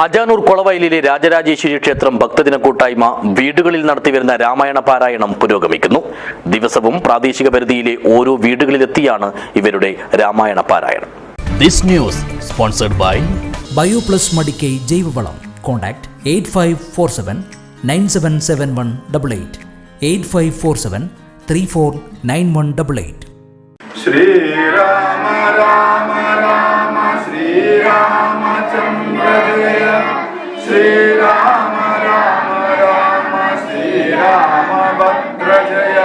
അജാനൂർ കൊളവയലിലെ രാജരാജേശ്വരി ക്ഷേത്രം ഭക്തജന കൂട്ടായ്മ വീടുകളിൽ നടത്തിവരുന്ന രാമായണ പാരായണം പുരോഗമിക്കുന്നു. ദിവസവും പ്രാദേശിക പരിധിയിലെ ഓരോ വീടുകളിലെത്തിയാണ് ഇവരുടെ രാമായണ പാരായണം. This news sponsored by BioPlus Madikkai ജൈവവളം. Contact 8547 977188 8547 349188. ശ്രീരാമ രാമ രാമ ശ്രീരാമചന്ദ്ര ജയ ശ്രീരാമ രാമ രാമ ശ്രീരാമഭദ്ര ജയ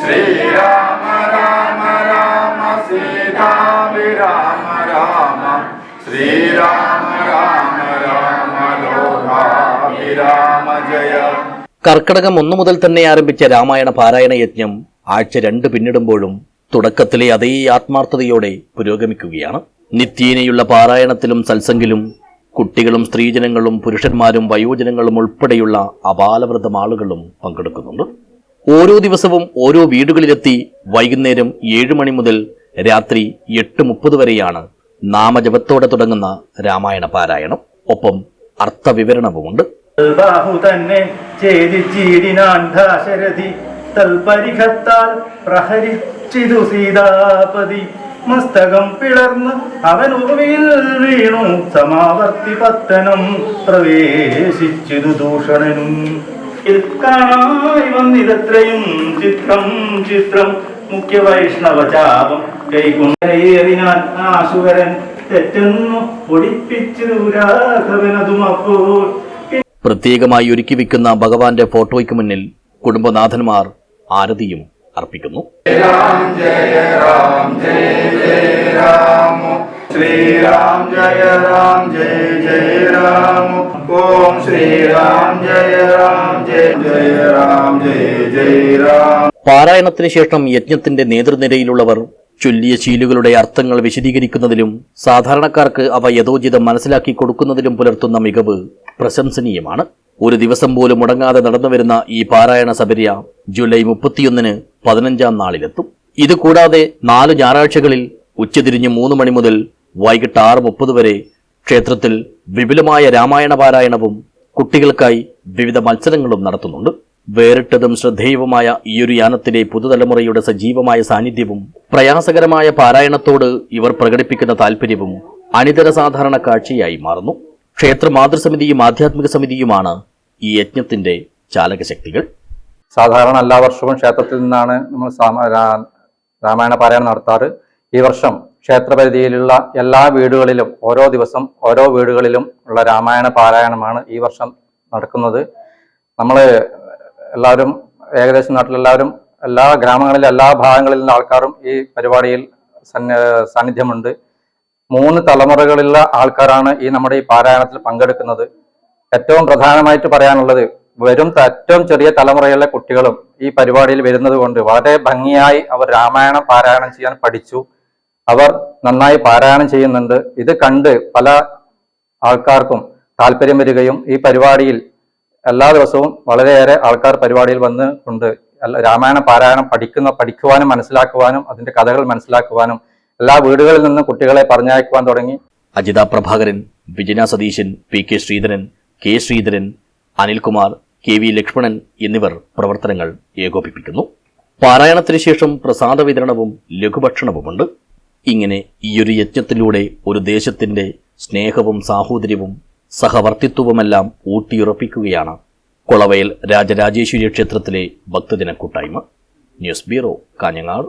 ശ്രീരാമ രാമ രാമ സീതാഭിരാമ രാമ ശ്രീരാമ രാമ രാമ ലോകാഭിരാമ ജയ. കർക്കടകം 1 മുതൽ തന്നെ ആരംഭിച്ച രാമായണ പാരായണ യജ്ഞം ആഴ്ച 2 പിന്നിടുമ്പോഴും തുടക്കത്തിലെ അതേ ആത്മാർത്ഥതയോടെ പുരോഗമിക്കുകയാണ്. നിത്യേനയുള്ള പാരായണത്തിലും സത്സംഗിലും കുട്ടികളും സ്ത്രീജനങ്ങളും പുരുഷന്മാരും വയോജനങ്ങളും ഉൾപ്പെടെയുള്ള അപാലവൃതം ആളുകളും പങ്കെടുക്കുന്നുണ്ട്. ഓരോ ദിവസവും ഓരോ വീടുകളിലെത്തി വൈകുന്നേരം 7 മണി മുതൽ രാത്രി 8:30 വരെയാണ് നാമജപത്തോടെ തുടങ്ങുന്ന രാമായണ പാരായണം. ഒപ്പം അർത്ഥവിവരണവുമുണ്ട്. ബാഹു തന്നെ ഛേദിച്ചിടിനാൻ ദാശരഥി തൽപരിഖത്താൽ പ്രഹരിച്ചിതു സീതാപതി. മസ്തകം പിളർന്ന് അവൻ ഉറുവിൽ വീണു സമാവർത്തി പത്തനം പ്രവേശിച്ചിതു ദൂഷണനും. കാണായി വന്നിതത്രയും ചിത്രം ചിത്രം മുഖ്യ വൈഷ്ണവ ചാപം കൈകൊണ്ടേറിനാൻ ആശുവരൻ തെറ്റെന്നു ഒടിപ്പിച്ചു രാഘവനതും. അപ്പോൾ പ്രത്യേകമായി ഒരുക്കി വയ്ക്കുന്ന ഭഗവാന്റെ ഫോട്ടോയ്ക്ക് മുന്നിൽ കുടുംബനാഥന്മാർ ആരതിയും അർപ്പിക്കുന്നു. രാം ജയ രാം ജയ ജയ രാമ ശ്രീരാം ജയ രാം ജയ ജയ രാമ ഓം ശ്രീരാം ജയ രാം ജയ ജയ രാം ജയ ജയ രാം. പാരായണത്തിന് ശേഷം യജ്ഞത്തിന്റെ നേതൃനിരയിലുള്ളവർ ചൊല്ലിയ ശീലുകളുടെ അർത്ഥങ്ങൾ വിശദീകരിക്കുന്നതിലും സാധാരണക്കാർക്ക് അവ യഥോചിതം മനസ്സിലാക്കി കൊടുക്കുന്നതിലും പുലർത്തുന്ന മികവ് പ്രശംസനീയമാണ്. ഒരു ദിവസം പോലും മുടങ്ങാതെ നടന്നുവരുന്ന ഈ പാരായണ സബര്യ ജൂലൈ 31-ന് 15-ാം നാളിലെത്തും. ഇതുകൂടാതെ 4 ഞായറാഴ്ചകളിൽ ഉച്ചതിരിഞ്ഞ് 3 മണി മുതൽ വൈകിട്ട് 6:30 വരെ ക്ഷേത്രത്തിൽ വിപുലമായ രാമായണ പാരായണവും കുട്ടികൾക്കായി വിവിധ മത്സരങ്ങളും നടത്തുന്നുണ്ട്. വേറിട്ടതും ശ്രദ്ധേയവുമായ ഈയൊരു യാനത്തിലെ പുതുതലമുറയുടെ സജീവമായ സാന്നിധ്യവും പ്രയാസകരമായ പാരായണത്തോട് ഇവർ പ്രകടിപ്പിക്കുന്ന താല്പര്യവും അനിതര സാധാരണ കാഴ്ചയായി മാറുന്നു. ക്ഷേത്ര മാതൃസമിതിയും ആധ്യാത്മിക സമിതിയുമാണ് ഈ യജ്ഞത്തിന്റെ ചാലകശക്തികൾ. സാധാരണ എല്ലാ വർഷവും ക്ഷേത്രത്തിൽ നിന്നാണ് നമ്മൾ രാമായണ പാരായണം നടത്താറ്. ഈ വർഷം ക്ഷേത്രപരിധിയിലുള്ള എല്ലാ വീടുകളിലും ഓരോ ദിവസം ഓരോ വീടുകളിലും ഉള്ള രാമായണ പാരായണമാണ് ഈ വർഷം നടക്കുന്നത്. നമ്മൾ എല്ലാവരും ഏകദേശം നാട്ടിലെല്ലാവരും എല്ലാ ഗ്രാമങ്ങളിലെ എല്ലാ ഭാഗങ്ങളിൽ നിന്നും ആൾക്കാരും ഈ പരിപാടിയിൽ സാന്നിധ്യമുണ്ട്. 3 തലമുറകളിലുള്ള ആൾക്കാരാണ് നമ്മുടെ ഈ പാരായണത്തിൽ പങ്കെടുക്കുന്നത്. ഏറ്റവും പ്രധാനമായിട്ട് പറയാനുള്ളത് ഏറ്റവും ചെറിയ തലമുറയിലെ കുട്ടികളും ഈ പരിപാടിയിൽ വരുന്നത് കൊണ്ട് വളരെ ഭംഗിയായി അവർ രാമായണം പാരായണം ചെയ്യാൻ പഠിച്ചു. അവർ നന്നായി പാരായണം ചെയ്യുന്നുണ്ട്. ഇത് കണ്ട് പല ആൾക്കാർക്കും താല്പര്യം വരികയും ഈ പരിപാടിയിൽ എല്ലാ ദിവസവും വളരെയേറെ ആൾക്കാർ പരിപാടിയിൽ വന്നുകൊണ്ട് രാമായണ പാരായണം പഠിക്കുവാനും മനസ്സിലാക്കുവാനും അതിന്റെ കഥകൾ മനസ്സിലാക്കുവാനും എല്ലാ വീടുകളിൽ നിന്നും കുട്ടികളെ പറഞ്ഞയക്കുവാൻ തുടങ്ങി. അജിത പ്രഭാകരൻ, വിജന സതീശൻ, പി.കെ. ശ്രീധരൻ, കെ. ശ്രീധരൻ, അനിൽകുമാർ, കെ.വി. ലക്ഷ്മണൻ എന്നിവർ പ്രവർത്തനങ്ങൾ ഏകോപിപ്പിക്കുന്നു. പാരായണത്തിന് ശേഷം പ്രസാദ വിതരണവും ലഘുഭക്ഷണവുമുണ്ട്. ഇങ്ങനെ ഈയൊരു യജ്ഞത്തിലൂടെ ഒരു ദേശത്തിന്റെ സ്നേഹവും സാഹോദര്യവും സഹവർത്തിത്വവുമെല്ലാം ഊട്ടിയുറപ്പിക്കുകയാണ് കൊളവയൽ രാജരാജേശ്വരി ക്ഷേത്രത്തിലെ ഭക്തജന കൂട്ടായ്മ. News bureau, Kanhangad.